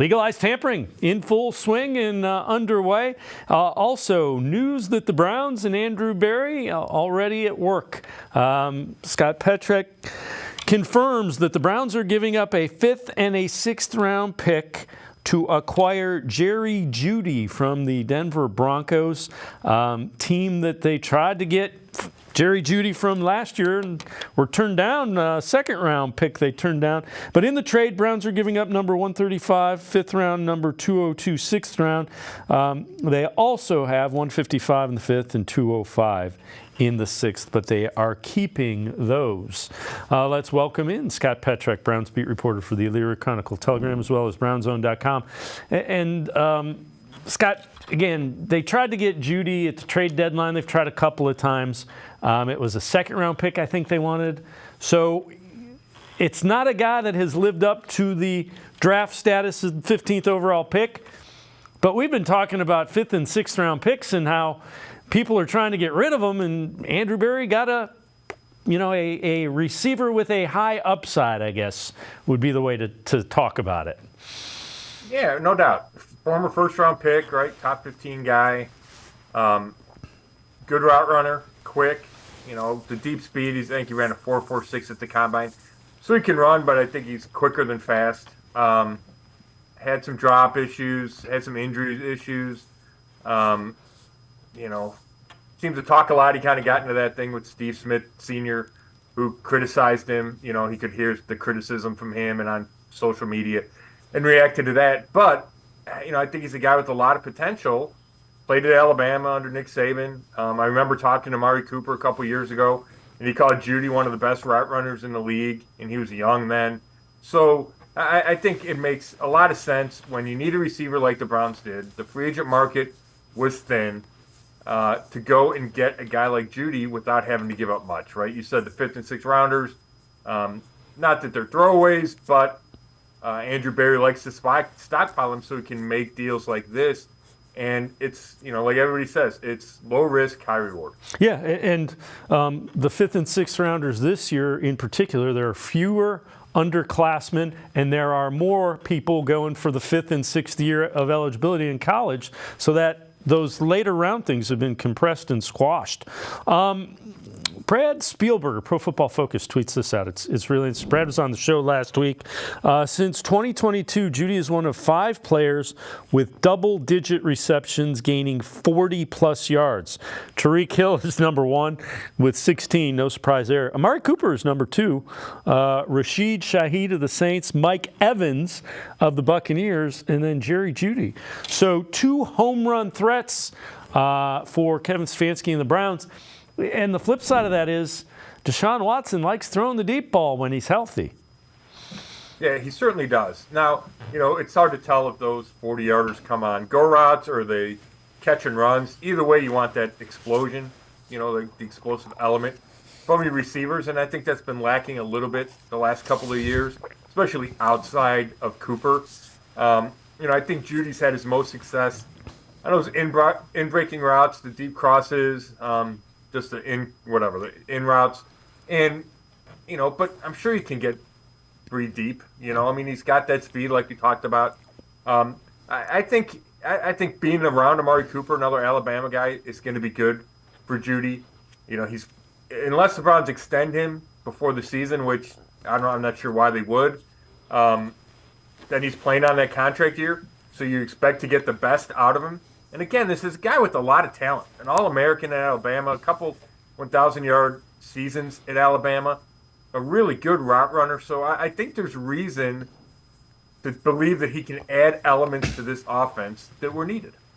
Legalized tampering in full swing and underway. Also, news that the Browns and Andrew Berry already at work. Scott Petrak confirms that the Browns are giving up a 5th and a 6th round pick to acquire Jerry Jeudy from the Denver Broncos, team that they tried to get Jerry Jeudy from last year and were turned down. Second round pick they turned down. But in the trade, Browns are giving up number 135, 5th round, number 202, 6th round. They also have 155 in the 5th and 205 in the 6th, but they are keeping those. Let's welcome in Scott Petrak, Browns beat reporter for the Elyria Chronicle Telegram, as well as BrownsZone.com. And Scott, again, they tried to get Jeudy at the trade deadline. They've tried a couple of times. It was a 2nd round pick I think they wanted. So it's not a guy that has lived up to the draft status of the 15th overall pick. But we've been talking about 5th and 6th round picks and how people are trying to get rid of them. And Andrew Berry got a receiver with a high upside, I guess, would be the way to talk about it. Yeah, no doubt. Former 1st round pick, right? Top 15 guy. Good route runner, quick. The deep speed. I think he ran a 4.46 at the combine. So he can run, but I think he's quicker than fast. Had some drop issues, had some injury issues. Seems to talk a lot. He kind of got into that thing with Steve Smith Sr., who criticized him. He could hear the criticism from him and on social media and reacted to that. But, I think he's a guy with a lot of potential. Played at Alabama under Nick Saban. I remember talking to Amari Cooper a couple years ago, and he called Jeudy one of the best route runners in the league, and he was young then. So I think it makes a lot of sense when you need a receiver like the Browns did. The free agent market was thin. To go and get a guy like Jeudy without having to give up much, right? You said the 5th and 6th rounders. Not that they're throwaways, but Andrew Berry likes to stockpile them so he can make deals like this. And it's, like everybody says, it's low risk, high reward. Yeah, and the 5th and 6th rounders this year in particular, there are fewer underclassmen, and there are more people going for the 5th and 6th year of eligibility in college, so that those later round things have been compressed and squashed. Brad Spielberger, Pro Football Focus, tweets this out. It's really, Brad was on the show last week. Since 2022, Jeudy is one of 5 players with double-digit receptions, gaining 40-plus yards. Tyreek Hill is number 1 with 16, no surprise there. Amari Cooper is number 2. Rashid Shaheed of the Saints, Mike Evans of the Buccaneers, and then Jerry Jeudy. So 2 home run threats for Kevin Stefanski and the Browns. And the flip side of that is Deshaun Watson likes throwing the deep ball when he's healthy. Yeah, he certainly does. Now, it's hard to tell if those 40-yarders come on go routes or they catch and runs. Either way, you want that explosion, the explosive element from your receivers. And I think that's been lacking a little bit the last couple of years, especially outside of Cooper. I think Judy's had his most success on those in-breaking routes, the deep crosses, just the in routes. And, but I'm sure he can get pretty deep. He's got that speed like we talked about. I think being around Amari Cooper, another Alabama guy, is going to be good for Jeudy. He's unless the Browns extend him before the season, which I'm not sure why they would, then he's playing on that contract year. So you expect to get the best out of him. And again, this is a guy with a lot of talent. An All-American at Alabama, a couple 1,000-yard seasons at Alabama, a really good route runner. So I think there's reason to believe that he can add elements to this offense that were needed.